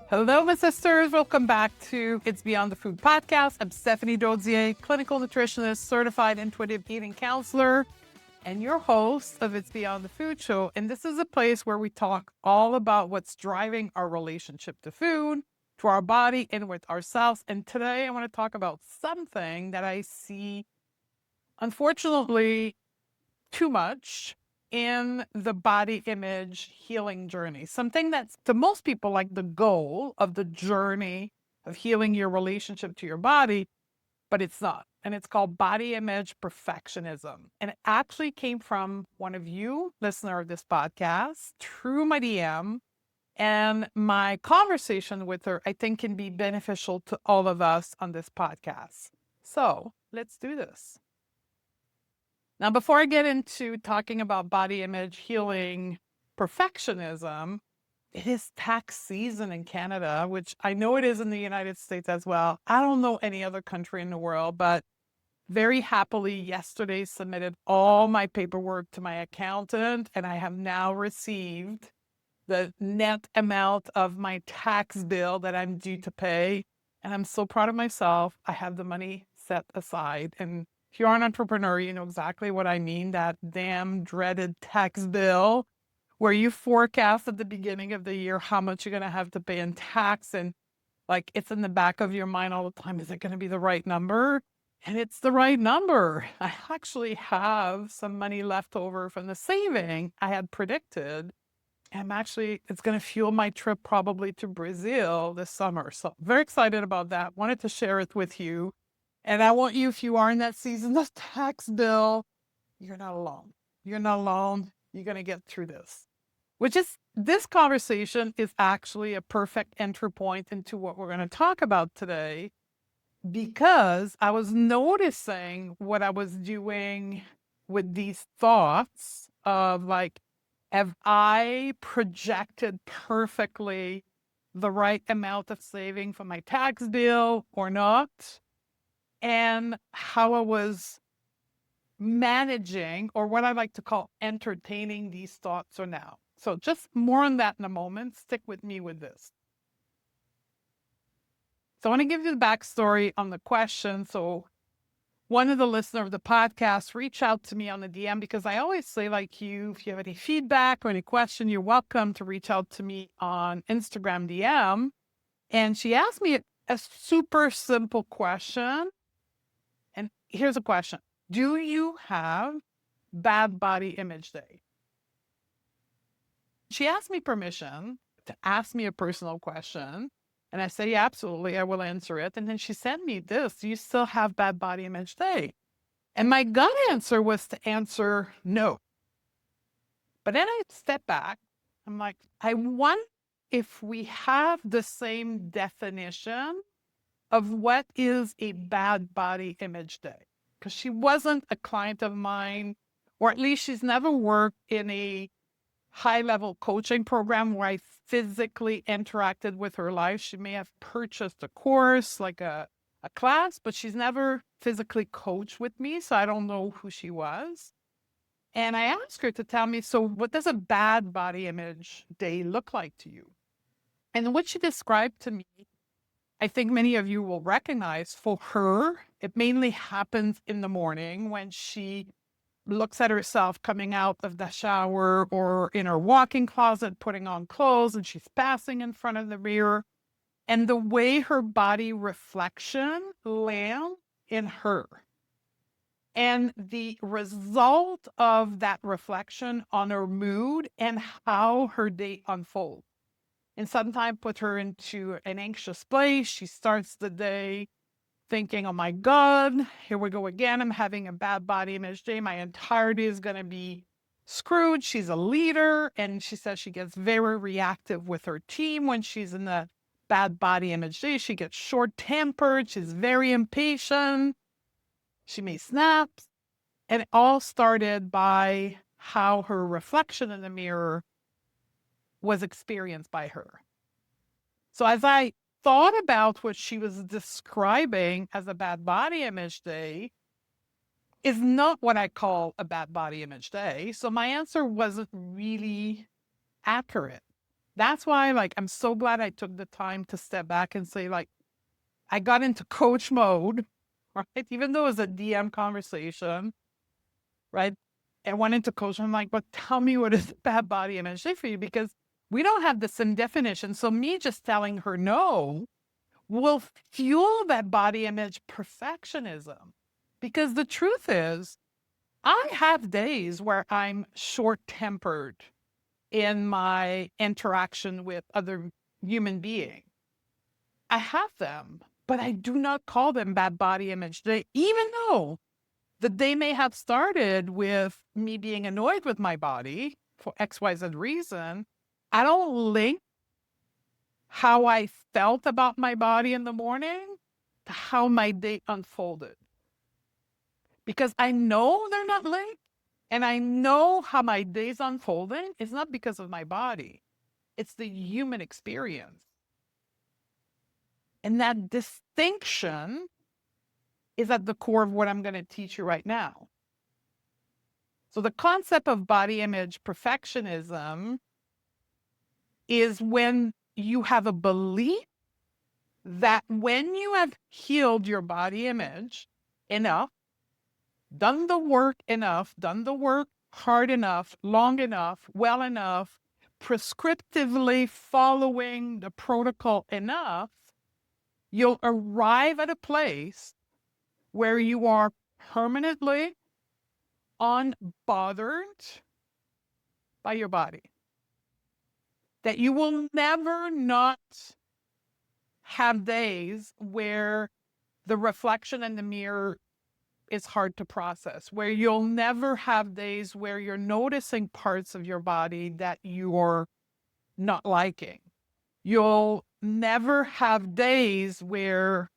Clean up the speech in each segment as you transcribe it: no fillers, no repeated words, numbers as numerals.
Hello, my sisters. Welcome back to It's Beyond the Food podcast. I'm Stephanie Dozier, clinical nutritionist, certified intuitive eating counselor, and your host of It's Beyond the Food show. And this is a place where we talk all about what's driving our relationship to food, to our body, and with ourselves. And today I want to talk about something that I see, unfortunately, too much in the body image healing journey. Something that's to most people like the goal of the journey of healing your relationship to your body, but it's not. And it's called body image perfectionism. And it actually came from one of you, listener of this podcast, through my DM. And my conversation with her, I think, can be beneficial to all of us on this podcast. So let's do this. Now, before I get into talking about body image healing perfectionism, it is tax season in Canada, which I know it is in the United States as well. I don't know any other country in the world, but very happily yesterday submitted all my paperwork to my accountant, and I have now received the net amount of my tax bill that I'm due to pay. And I'm so proud of myself. I have the money set aside. And if you're an entrepreneur, you know exactly what I mean, that damn dreaded tax bill where you forecast at the beginning of the year how much you're going to have to pay in tax. And like it's in the back of your mind all the time. Is it going to be the right number? And it's the right number. I actually have some money left over from the saving I had predicted. It's going to fuel my trip probably to Brazil this summer. So very excited about that. Wanted to share it with you. And I want you, if you are in that season of tax bill, you're not alone. You're not alone. You're going to get through this. This conversation is actually a perfect entry point into what we're going to talk about today, because I was noticing what I was doing with these thoughts of like, have I projected perfectly the right amount of saving for my tax bill or not? And how I was managing, or what I like to call entertaining, these thoughts or now. So just more on that in a moment. Stick with me with this. So I want to give you the backstory on the question. So one of the listeners of the podcast reached out to me on the DM, because I always say, like, if you have any feedback or any question, you're welcome to reach out to me on Instagram DM. And she asked me a super simple question. And here's a question. Do you have bad body image day? She asked me permission to ask me a personal question. And I said, yeah, absolutely, I will answer it. And then she sent me this: do you still have bad body image day? And my gut answer was to answer no. But then I stepped back. I'm like, I wonder if we have the same definition of what is a bad body image day. Because she wasn't a client of mine, or at least she's never worked in a high-level coaching program where I physically interacted with her life. She may have purchased a course, like a class, but she's never physically coached with me, so I don't know who she was. And I asked her to tell me, so what does a bad body image day look like to you? And what she described to me, I think many of you will recognize. For her, it mainly happens in the morning when she looks at herself coming out of the shower or in her walk-in closet, putting on clothes, and she's passing in front of the mirror. And the way her body reflection lands in her. And the result of that reflection on her mood and how her day unfolds. And sometimes put her into an anxious place. She starts the day thinking, oh my God, here we go again. I'm having a bad body image day. My entire day is going to be screwed. She's a leader. And she says she gets very reactive with her team when she's in the bad body image day. She gets short-tempered. She's very impatient. She may snap. And it all started by how her reflection in the mirror was experienced by her. So as I thought about what she was describing as a bad body image day, is not what I call a bad body image day. So my answer wasn't really accurate. That's why, like, I'm so glad I took the time to step back and say, like, I got into coach mode, right? Even though it was a DM conversation, right? I went into coach. I'm like, but tell me what is bad body image for you? Because we don't have the same definition. So me just telling her no will fuel that body image perfectionism. Because the truth is, I have days where I'm short tempered in my interaction with other human beings. I have them, but I do not call them bad body image day, even though the day may have started with me being annoyed with my body for XYZ reason. I don't link how I felt about my body in the morning to how my day unfolded, because I know they're not linked. And I know how my day's unfolding is not because of my body. It's the human experience. And that distinction is at the core of what I'm going to teach you right now. So the concept of body image perfectionism is when you have a belief that when you have healed your body image enough, done the work enough, done the work hard enough, long enough, well enough, prescriptively following the protocol enough, you'll arrive at a place where you are permanently unbothered by your body. That you will never not have days where the reflection in the mirror is hard to process, where you'll never have days where you're noticing parts of your body that you're not liking. You'll never have days where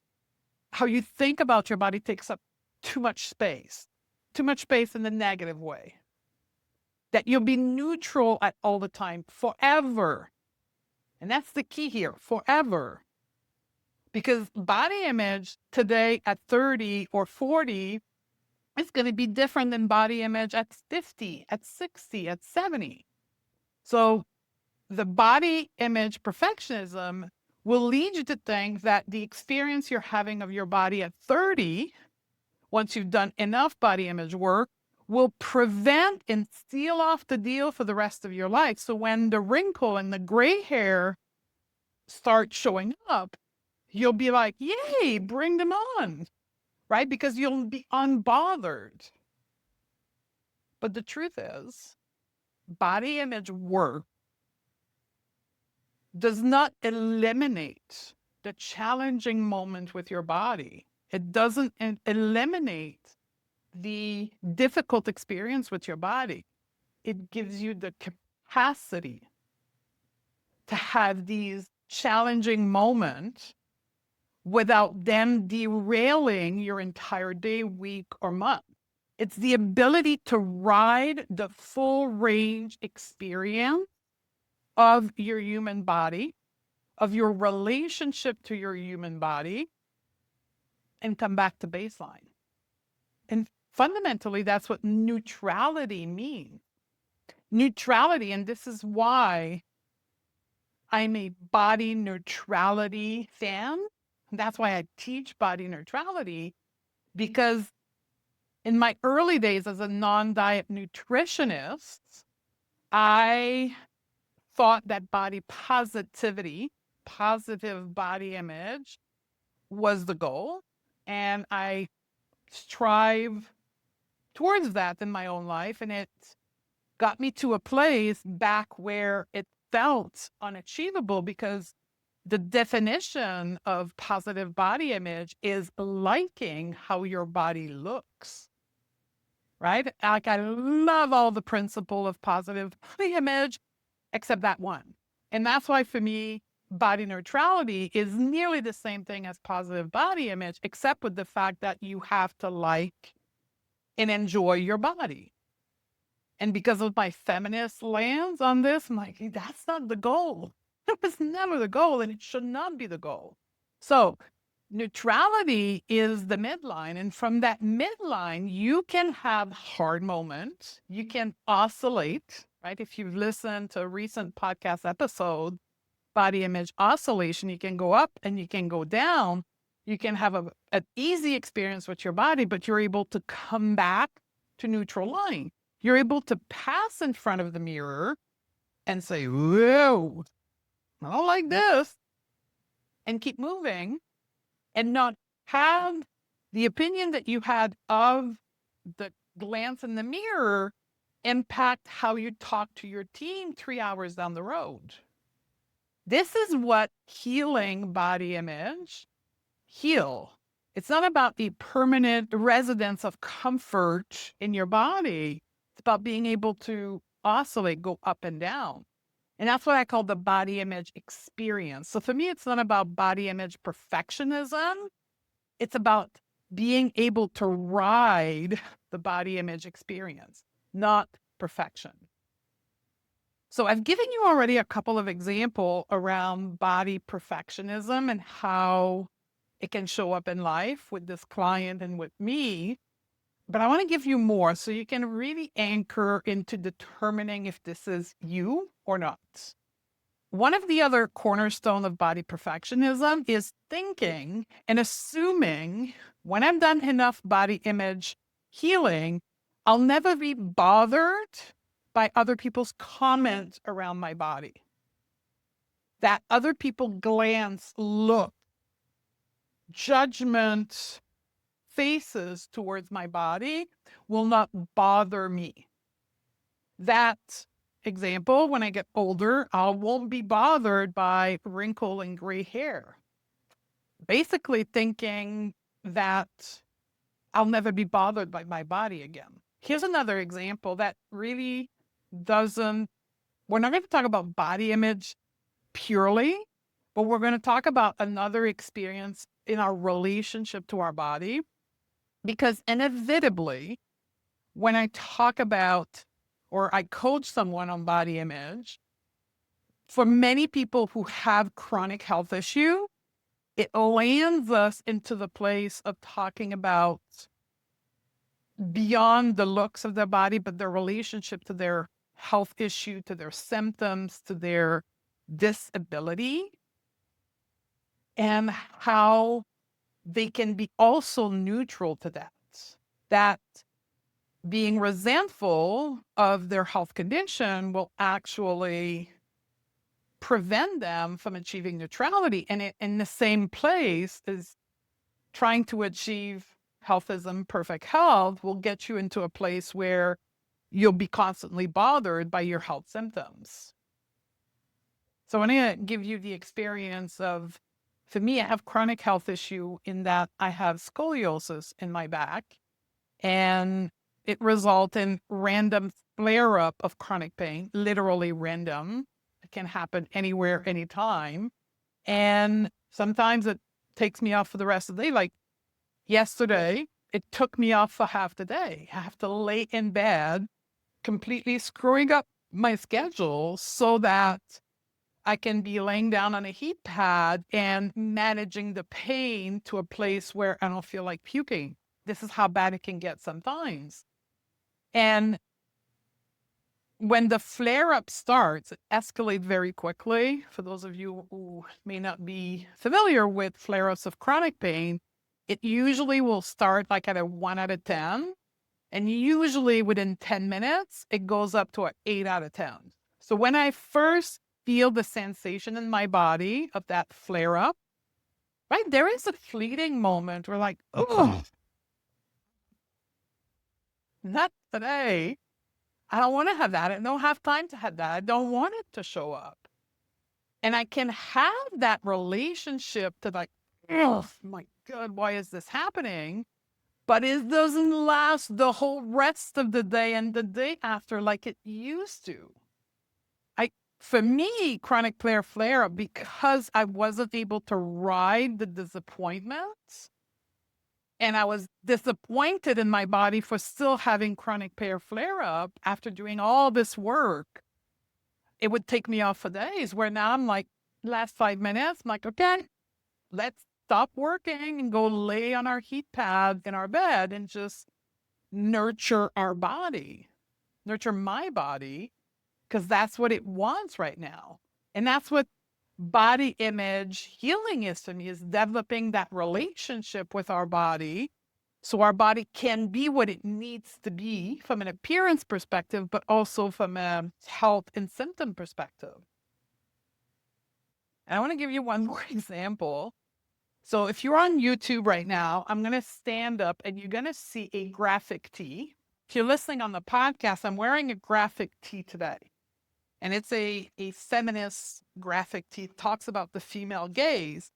how you think about your body takes up too much space in the negative way. That you'll be neutral at all the time, forever. And that's the key here, forever. Because body image today at 30 or 40 is going to be different than body image at 50, at 60, at 70. So the body image perfectionism will lead you to think that the experience you're having of your body at 30, once you've done enough body image work, will prevent and seal off the deal for the rest of your life. So when the wrinkle and the gray hair start showing up, you'll be like, yay, bring them on, right? Because you'll be unbothered. But the truth is, body image work does not eliminate the challenging moment with your body. It doesn't eliminate the difficult experience with your body. It gives you the capacity to have these challenging moments without them derailing your entire day, week, or month. It's the ability to ride the full range experience of your human body, of your relationship to your human body, and come back to baseline. And fundamentally, that's what neutrality means. Neutrality, and this is why I'm a body neutrality fan. That's why I teach body neutrality, because in my early days as a non-diet nutritionist, I thought that body positivity, positive body image was the goal. And I strive towards that in my own life. And it got me to a place back where it felt unachievable, because the definition of positive body image is liking how your body looks, right? Like, I love all the principle of positive body image, except that one. And that's why for me, body neutrality is nearly the same thing as positive body image, except with the fact that you have to like and enjoy your body. And because of my feminist lens on this, I'm like, that's not the goal. It was never the goal, and it should not be the goal. So neutrality is the midline. And from that midline, you can have hard moments. You can oscillate right? If you've listened to a recent podcast episode, body image oscillation, you can go up and you can go down. You can have an easy experience with your body, but you're able to come back to neutral line. You're able to pass in front of the mirror and say, whoa, I don't like this, and keep moving and not have the opinion that you had of the glance in the mirror impact how you talk to your team 3 hours down the road. This is what healing body image heal. It's not about the permanent residence of comfort in your body. It's about being able to oscillate, go up and down. And that's what I call the body image experience. So for me, it's not about body image perfectionism. It's about being able to ride the body image experience, not perfection. So I've given you already a couple of examples around body perfectionism and how it can show up in life with this client and with me. But I want to give you more so you can really anchor into determining if this is you or not. One of the other cornerstone of body perfectionism is thinking and assuming when I'm done enough body image healing, I'll never be bothered by other people's comments around my body. That other people glance, look, judgment, faces towards my body will not bother me. That example, when I get older, I won't be bothered by wrinkle and gray hair. Basically thinking that I'll never be bothered by my body again. Here's another example that really doesn't, we're not going to talk about body image purely, but we're going to talk about another experience in our relationship to our body. Because inevitably, when I talk about or I coach someone on body image, for many people who have chronic health issue, it lands us into the place of talking about beyond the looks of their body, but their relationship to their health issue, to their symptoms, to their disability, and how they can be also neutral to that. That being resentful of their health condition will actually prevent them from achieving neutrality. And it, in the same place as trying to achieve healthism, perfect health, will get you into a place where you'll be constantly bothered by your health symptoms. So I'm going to give you the experience of, for me, I have chronic health issue in that I have scoliosis in my back, and it results in random flare up of chronic pain, literally random. It can happen anywhere, anytime. And sometimes it takes me off for the rest of the day. Like yesterday, it took me off for half the day. I have to lay in bed, completely screwing up my schedule so that I can be laying down on a heat pad and managing the pain to a place where I don't feel like puking. This is how bad it can get sometimes. And when the flare up starts, it escalates very quickly. For those of you who may not be familiar with flare ups of chronic pain, it usually will start like at a 1 out of 10. And usually within 10 minutes, it goes up to an 8 out of 10. So when I first feel the sensation in my body of that flare up, right, there is a fleeting moment where like, oh, not today. I don't want to have that. I don't have time to have that. I don't want it to show up. And I can have that relationship to like, oh my God, why is this happening? But it doesn't last the whole rest of the day and the day after like it used to. For me, chronic flare up, because I wasn't able to ride the disappointment, and I was disappointed in my body for still having chronic flare up after doing all this work. It would take me off for days, where now I'm like, last 5 minutes, I'm like, okay, let's stop working and go lay on our heat pad in our bed and just nurture our body, nurture my body. because that's what it wants right now. And that's what body image healing is to me, is developing that relationship with our body so our body can be what it needs to be from an appearance perspective, but also from a health and symptom perspective. And I want to give you one more example. So if you're on YouTube right now, I'm going to stand up and you're going to see a graphic tee. If you're listening on the podcast, I'm wearing a graphic tee today. And it's a feminist graphic tee. It talks about the female gaze.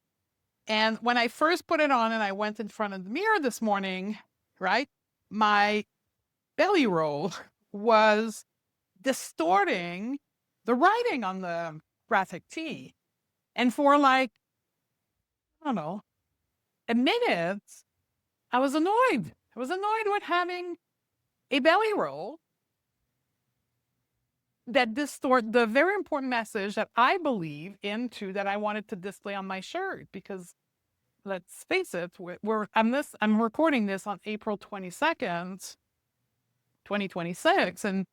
And when I first put it on and I went in front of the mirror this morning, right, my belly roll was distorting the writing on the graphic tee. And for like, I don't know, a minute, I was annoyed. I was annoyed with having a belly roll that distort the very important message that I believe into, that I wanted to display on my shirt. Because let's face it, I'm recording this on April 22nd, 2026, and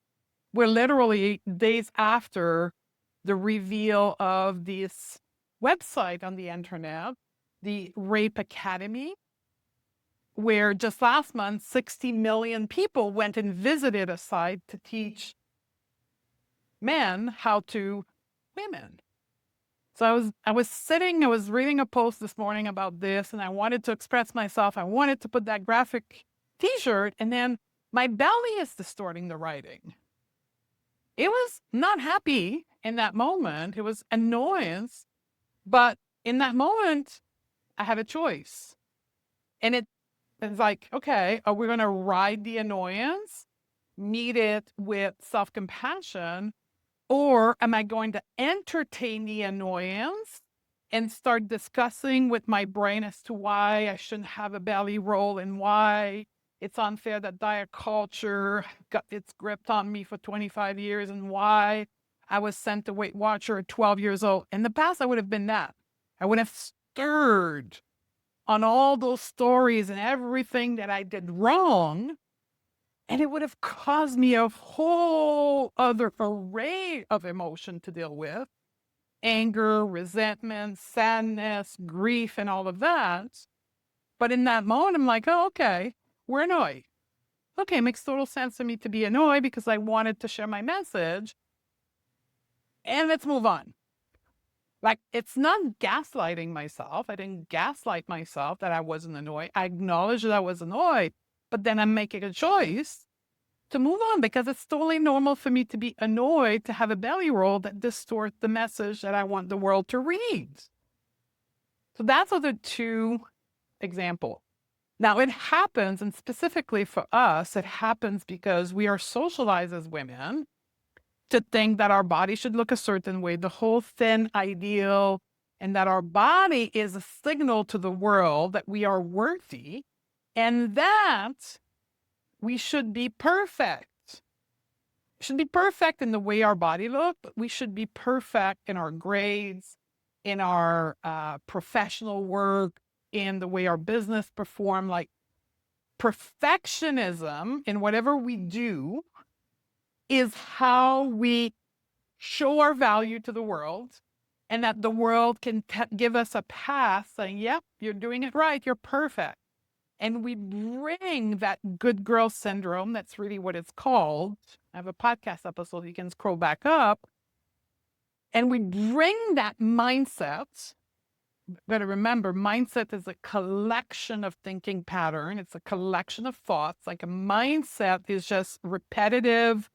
we're literally days after the reveal of this website on the internet, the Rape Academy, where just last month, 60 million people went and visited a site to teach men how to women. So I was reading a post this morning about this, and I wanted to express myself. I wanted to put that graphic t-shirt, and then my belly is distorting the writing. It was not happy in that moment. It was annoyance. But in that moment, I had a choice. And it's like, okay, are we going to ride the annoyance, meet it with self-compassion, or am I going to entertain the annoyance and start discussing with my brain as to why I shouldn't have a belly roll and why it's unfair that diet culture got its grip on me for 25 years and why I was sent to Weight Watcher at 12 years old. In the past, I would have been that. I would have stirred on all those stories and everything that I did wrong. And it would have caused me a whole other array of emotion to deal with. Anger, resentment, sadness, grief, and all of that. But in that moment, I'm like, oh, okay, we're annoyed. Okay, it makes total sense to me to be annoyed because I wanted to share my message. And let's move on. Like, it's not gaslighting myself. I didn't gaslight myself that I wasn't annoyed. I acknowledge that I was annoyed, but then I'm making a choice to move on because it's totally normal for me to be annoyed, to have a belly roll that distorts the message that I want the world to read. So that's the two examples. Now it happens, and specifically for us, it happens because we are socialized as women to think that our body should look a certain way, the whole thin ideal, and that our body is a signal to the world that we are worthy and that we should be perfect. We should be perfect in the way our body looks, but we should be perfect in our grades, in our professional work, in the way our business perform. Like, perfectionism in whatever we do is how we show our value to the world, and that the world can give us a pass saying, yep, you're doing it right, you're perfect. And we bring that good girl syndrome, that's really what it's called. I have a podcast episode, you can scroll back up. And we bring that mindset. But remember, mindset is a collection of thinking pattern. It's a collection of thoughts. Like, a mindset is just repetitive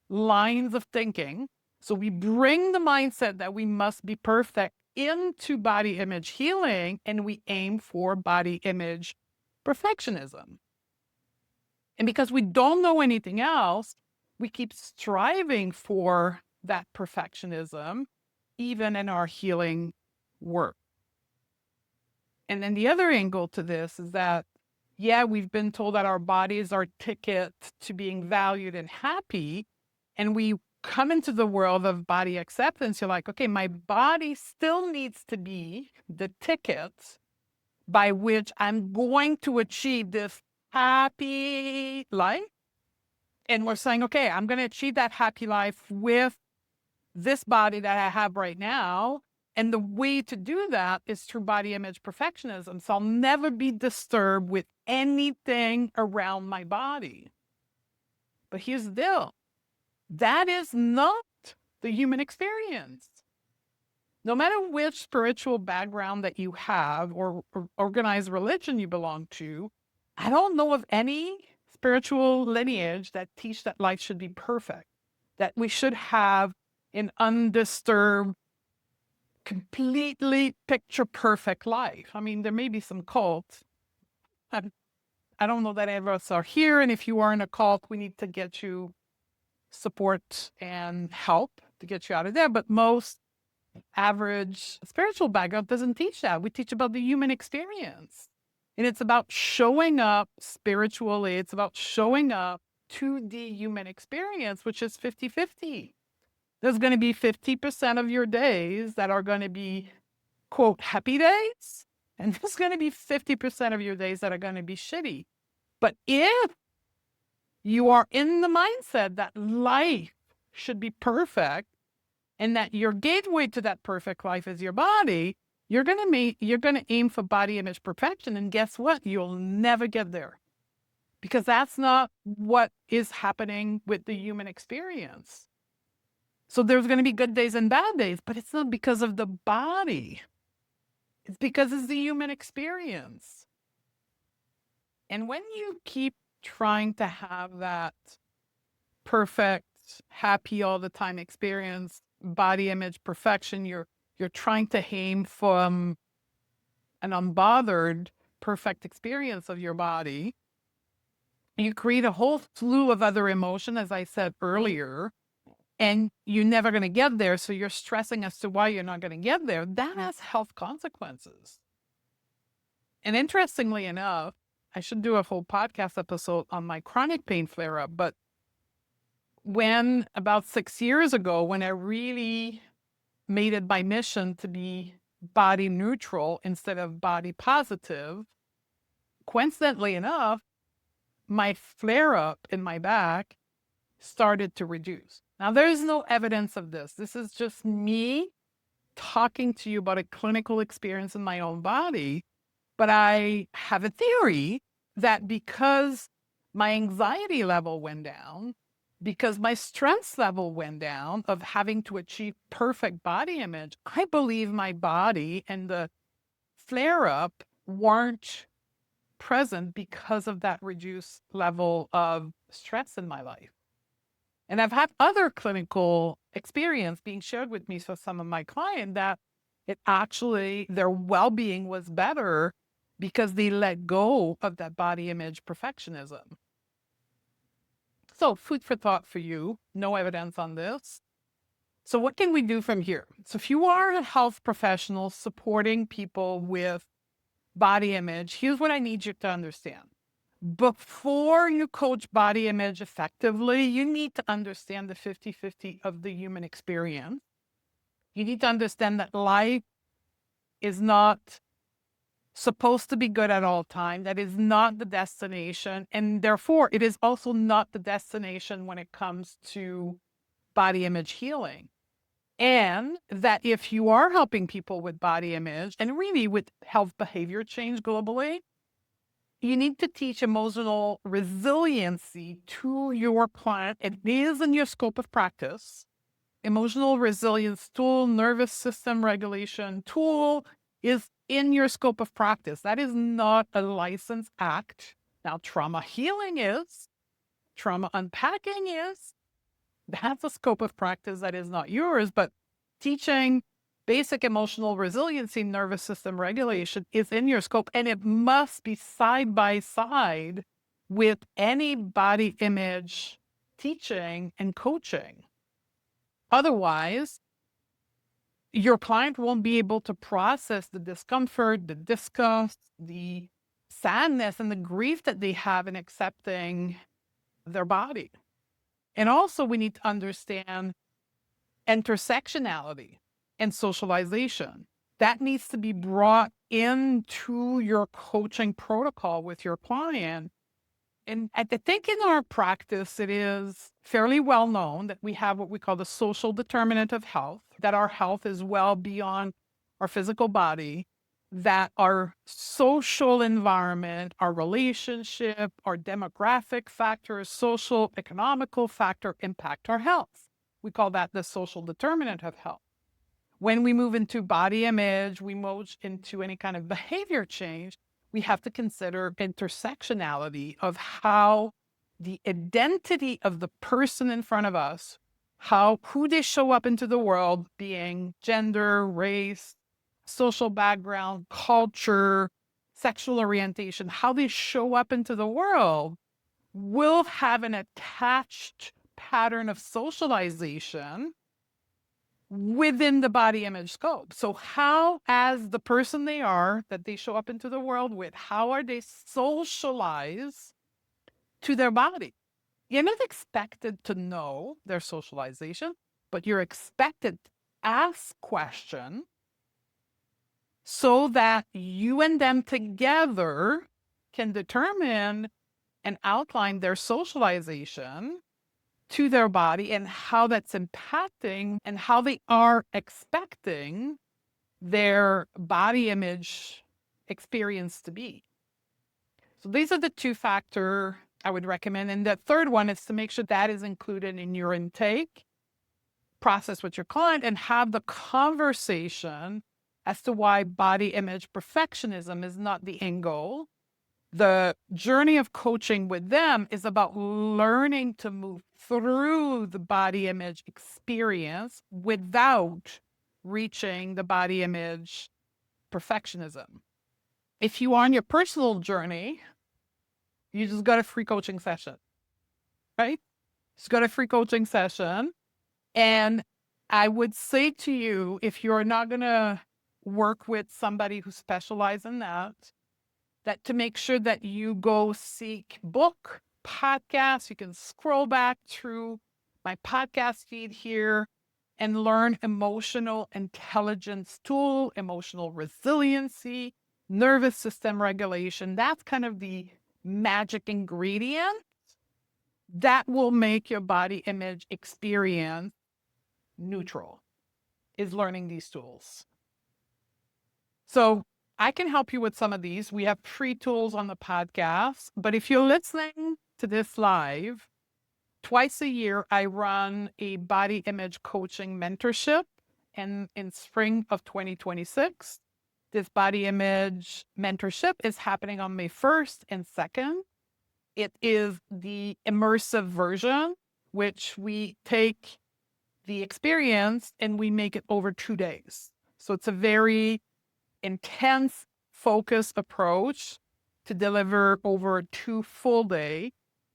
lines of thinking. So we bring the mindset that we must be perfect into body image healing, and we aim for body image perfectionism. And because we don't know anything else, we keep striving for that perfectionism, even in our healing work. And then the other angle to this is that, yeah, we've been told that our body is our ticket to being valued and happy. And we come into the world of body acceptance. You're like, okay, my body still needs to be the ticket by which I'm going to achieve this happy life. And we're saying, okay, I'm going to achieve that happy life with this body that I have right now. And the way to do that is through body image perfectionism. So I'll never be disturbed with anything around my body. But here's the deal. That is not the human experience. No matter which spiritual background that you have or organized religion you belong to, I don't know of any spiritual lineage that teach that life should be perfect, that we should have an undisturbed, completely picture perfect life. I mean, there may be some cults. I don't know that any of us are here. And if you are in a cult, we need to get you support and help to get you out of there. But most average spiritual background doesn't teach that. We teach about the human experience. And it's about showing up spiritually. It's about showing up to the human experience, which is 50-50. There's going to be 50% of your days that are going to be, quote, happy days. And there's going to be 50% of your days that are going to be shitty. But if you are in the mindset that life should be perfect and that your gateway to that perfect life is your body, you're going to aim for body image perfection. And guess what? You'll never get there, because that's not what is happening with the human experience. So there's going to be good days and bad days, but it's not because of the body. It's because it's the human experience. And when you keep trying to have that perfect, happy all the time experience, body image perfection, you're trying to aim for an unbothered, perfect experience of your body. You create a whole slew of other emotion, as I said earlier, and you're never going to get there. So you're stressing as to why you're not going to get there. That has health consequences. And interestingly enough, I should do a whole podcast episode on my chronic pain flare-up, but when about 6 years ago, when I really made it my mission to be body neutral instead of body positive, coincidentally enough, my flare-up in my back started to reduce. Now, there is no evidence of this. This is just me talking to you about a clinical experience in my own body. But I have a theory that because my anxiety level went down, because my stress level went down of having to achieve perfect body image, I believe my body and the flare-up weren't present because of that reduced level of stress in my life. And I've had other clinical experience being shared with me for some of my clients that it actually, their well-being was better because they let go of that body image perfectionism. So food for thought for you. No evidence on this. So what can we do from here? So if you are a health professional supporting people with body image, here's what I need you to understand. Before you coach body image effectively, you need to understand the 50-50 of the human experience. You need to understand that life is not supposed to be good at all times. That is not the destination. And therefore, it is also not the destination when it comes to body image healing. And that if you are helping people with body image and really with health behavior change globally, you need to teach emotional resiliency to your client. It is in your scope of practice. Emotional resilience tool, nervous system regulation tool is in your scope of practice. That is not a licensed act. Now, trauma healing is, trauma unpacking is. That's a scope of practice that is not yours, but teaching basic emotional resiliency, nervous system regulation is in your scope, and it must be side by side with any body image teaching and coaching. Otherwise, your client won't be able to process the discomfort, the disgust, the sadness, and the grief that they have in accepting their body. And also, we need to understand intersectionality and socialization. That needs to be brought into your coaching protocol with your client. And I think in our practice, it is fairly well known that we have what we call the social determinant of health, that our health is well beyond our physical body, that our social environment, our relationship, our demographic factors, social, economical factor impact our health. We call that the social determinant of health. When we move into body image, we move into any kind of behavior change, we have to consider intersectionality of how the identity of the person in front of us, who they show up into the world, being gender, race, social background, culture, sexual orientation, how they show up into the world will have an attached pattern of socialization within the body image scope. So how, as the person they are, that they show up into the world with, how are they socialized to their body? You're not expected to know their socialization, but you're expected to ask questions so that you and them together can determine and outline their socialization to their body and how that's impacting and how they are expecting their body image experience to be. So these are the two factors I would recommend. And the third one is to make sure that is included in your intake process with your client and have the conversation as to why body image perfectionism is not the end goal. The journey of coaching with them is about learning to move through the body image experience without reaching the body image perfectionism. If you are on your personal journey, you just got a free coaching session, right? Just got a free coaching session. And I would say to you, if you're not going to work with somebody who specializes in that to make sure that you go seek book, podcasts. You can scroll back through my podcast feed here and learn emotional intelligence tool, emotional resiliency, nervous system regulation. That's kind of the magic ingredient that will make your body image experience neutral, is learning these tools. So I can help you with some of these. We have free tools on the podcast, but if you're listening to this live, twice a year, I run a body image coaching mentorship. And in spring of 2026, this body image mentorship is happening on May 1st and 2nd. It is the immersive version, which we take the experience and we make it over 2 days. So it's a very intense, focused approach to deliver over 2 full days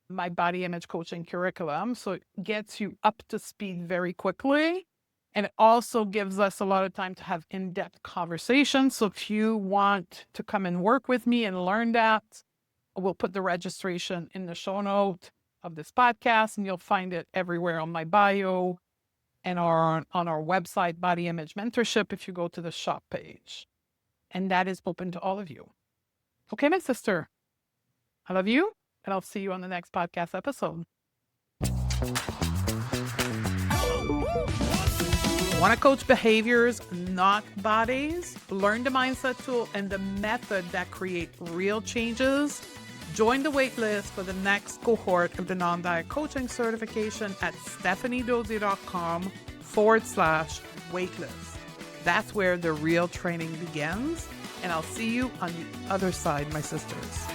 my body image coaching curriculum. So it gets you up to speed very quickly. And it also gives us a lot of time to have in-depth conversations. So if you want to come and work with me and learn that, we'll put the registration in the show note of this podcast, and you'll find it everywhere on my bio and on our website, Body Image Mentorship, if you go to the shop page. And that is open to all of you. Okay, my sister, I love you, and I'll see you on the next podcast episode. Want to coach behaviors, not bodies? Learn the mindset tool and the method that create real changes? Join the waitlist for the next cohort of the non-diet coaching certification at stephaniedosey.com/waitlist. That's where the real training begins. And I'll see you on the other side, my sisters.